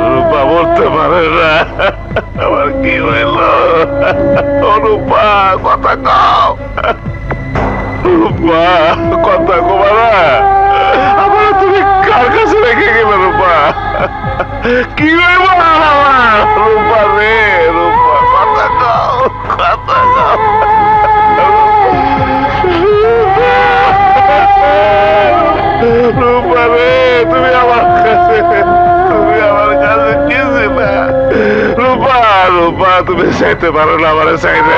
রূপা বলতে পারে না। আমার কি হইল? রূপা কথা কও, রূপা কথা কবা না। আমার তুমি কার কাছে রেখে গেলে রূপা? কি হইব আমার রূপা রে? রূপা কথা কও, কথা কও। রূপা রে, তুমি আমার কাছে কিছু না। রূপা, রূপা তুমি চাইতে পারো না আমার চাইতে।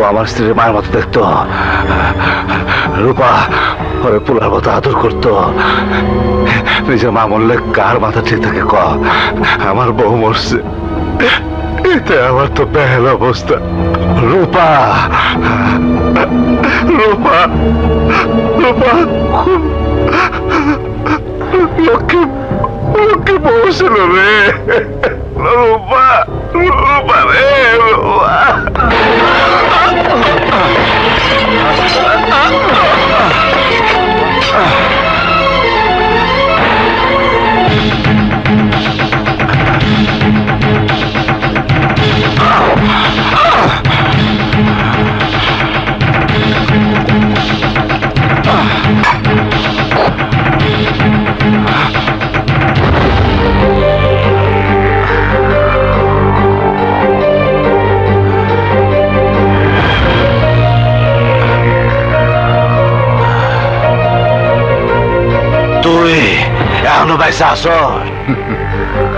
আমার স্ত্রীর মায়ের মতো দেখতো। রূপা ওরে পোলার মতো আদর করতো। নিজের মা মরলে কার মাথা ঠিক থাকে ক? আমার বউ মরছে, এতে আমার তো বেহাল অবস্থা। রূপা, রূপা, রূপা লক্ষ্মী, লক্ষ্মী বউ ছিল রে। রূপা, রূপা রে, রূপা।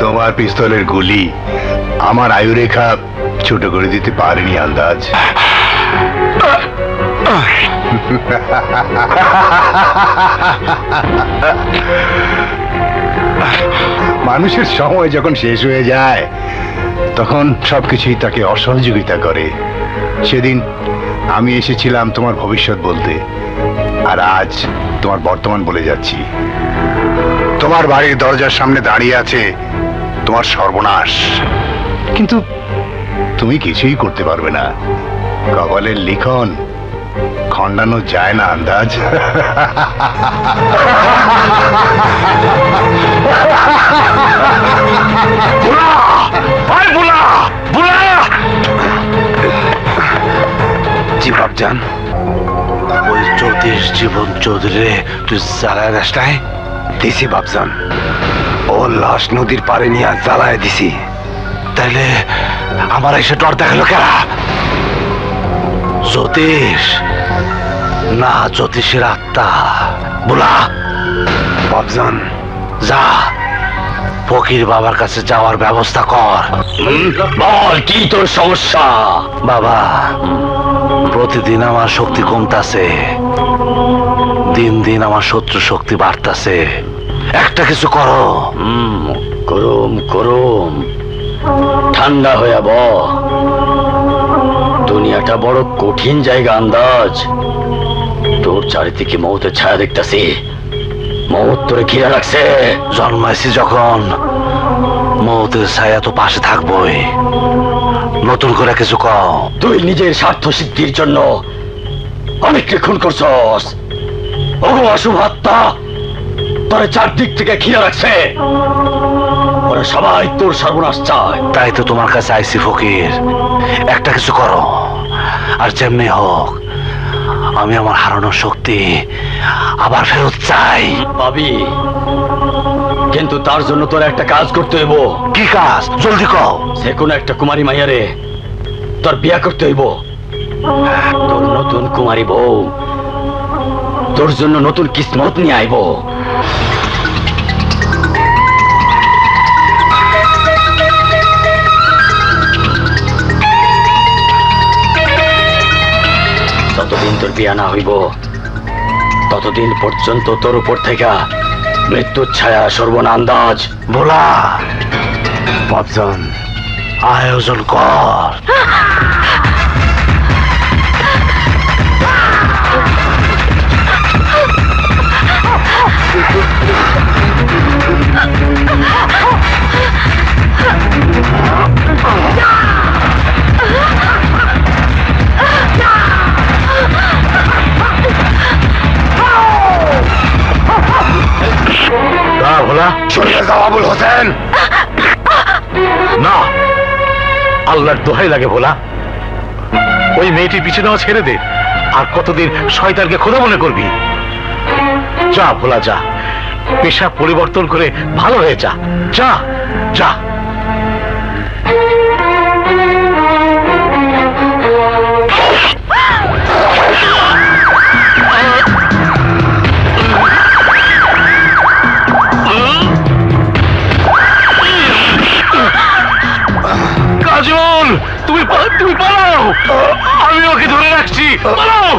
তোমার পিস্তলের গুলি আমার আয়ুরেখা ছোট করে দিতে পারেনি আন্দাজ। মানুষের সময় যখন শেষ হয়ে যায় তখন সবকিছুই তাকে অসহযোগিতা করে। সেদিন আমি এসেছিলাম তোমার ভবিষ্যৎ বলতে, আর আজ তোমার বর্তমান বলে যাচ্ছি। তোমার বাড়ির দরজার সামনে দাঁড়িয়ে আছে তোমার সর্বনাশ, কিন্তু তুমি কিছুই করতে পারবে না। কপালের লিখন খণ্ডানো যায় না আন্দাজ। জি বাপজান, ওই জ্যোতিষ জীবন চৌধুরী তুই জ্বালায় রাস্তায় দিছি বাপজান। ও লাশ নদীর পাড়ে নিয়ে জ্বালায় দিছি। তাইলে আমার এসে ডর দেখালো কেরা? জ্যোতিষ না জ্যোতিষের আত্মা বলা। বাপজান যা, ফকির বাবার কাছে যাওয়ার ব্যবস্থা কর। বল কি তোর সমস্যা? বাবা, প্রতিদিন আমার শক্তি কমতাছে, দিন দিন আমার শত্রু শক্তি বাড়তাছে। একটা কিছু করো। করুম করুম, ঠান্ডা হয়ে ব। দুনিয়াটা বড় কঠিন জায়গা আন্দাজ। তোর চারিদিকে মৌতের ছায়া দেখতাছি, মৌত তোরে ঘিরে রাখছে। জন্মাইছি যখন মৌতের ছায়া তো পাশে থাকবই। নতুন করে কিছু কও। তুই নিজের স্বার্থ সিদ্ধির জন্য অনেককে খুন করছস। ওগো অশুভ আত্মা তোরে চারদিক থেকে ঘিরে রাখছে। ওরা সবাই তোর সর্বনাশ চায়। তাই তো তোমার কাছে আইসি ফকির, একটা কিছু করো, আর যেমনি হোক আমি আমার হারানোর শক্তি আবার ফেরত চাই। পাবি, কিন্তু তার জন্য তোর একটা কাজ করতে হইব। কি কাজ? জলদি কও। যে কোনো একটা কুমারী মাইয়ারে তোর বিয়া করতে হইব। তোর নতুন কুমারী বউ তোর জন্য নতুন কিসমত নিয়ে আইব। যতদিন তোর বিয়া না হইব ততদিন পর্যন্ত তোর উপর থেকে মৃত্যুর ছায়া সর্বনান্দাজ। ভোলা, পাঁচজন আয়োজন কর। ভোলা, চলে যাও আবুল হোসেন। না, আল্লাহর দোহাই লাগে ভোলা, ওই মেয়েটির পিছু নেওয়া ছেড়ে দে। আর কতদিন শয়তানকে খোদা মনে করবি? যা ভোলা যা, পেশা পরিবর্তন করে ভালো হয়ে যা। যা যা। কাজল, তুমি পালাও, আমি ওকে ধরে রাখছি। পালাও।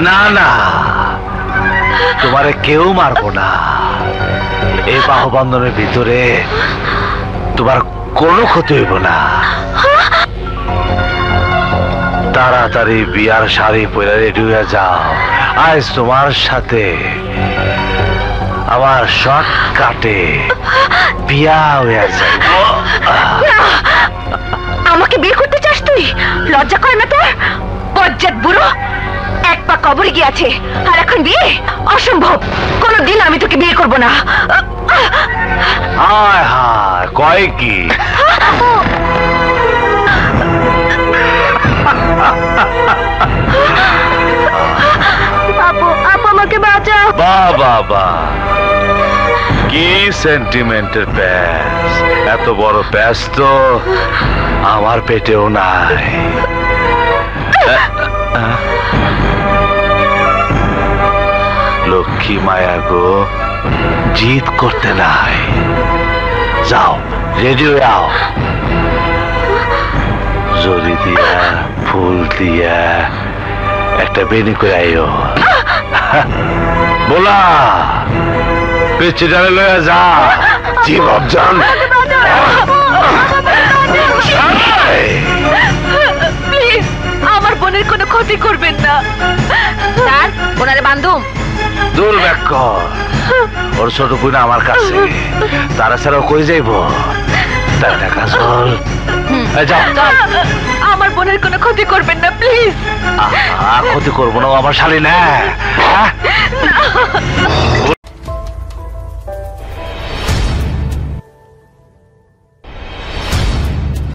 না না, তোমারে কেউ মারবো না। এই বাহুবন্ধনের ভিতরে তোমার কোনো ক্ষতি হইব না। তাড়াতাড়ি বিয়ার শাড়ি পরে রেডি হয়ে যাও। আজ তোমার সাথে আমার শর্টকাটে বিয়া হয়ে যায়। আমাকে বিয়ে করতে চাস তুই? লজ্জা করে না তোর? বজ্জাত বুড়ো, এক পা কবরে গিয়েছে আর এখন বিয়ে? অসম্ভব, কোনদিন আমি তোকে বিয়ে করব না। হায় হায়, কয় কি? আপু, আপু আমাকে বাঁচাও। বাবা, কি সেন্টিমেন্টের প্যাচ! এত বড় প্যাচ তো আমার পেটেও নাই। লক্ষ্মী মায়া গো, জিদ করতে নাই। যাও, রেডি হয়ে আও। জরি দিয়া ফুল দিয়া একটা বেনি করে আইও। বলা পেছে ডালে লয়া যা। জি বাবজান, প্লিজ আমার বোনের কোনো ক্ষতি করবেন না। স্যার, ওনারে বান্ধব দূর ব্যাক কর। ওর ছোট বোন আমার কাছে, তারা ছাড়াও কই যাইব? তার টাকা চল। যাও। আমার বোনের কোনো ক্ষতি করবেন না প্লিজ। ক্ষতি করবো না, আমার শালী না।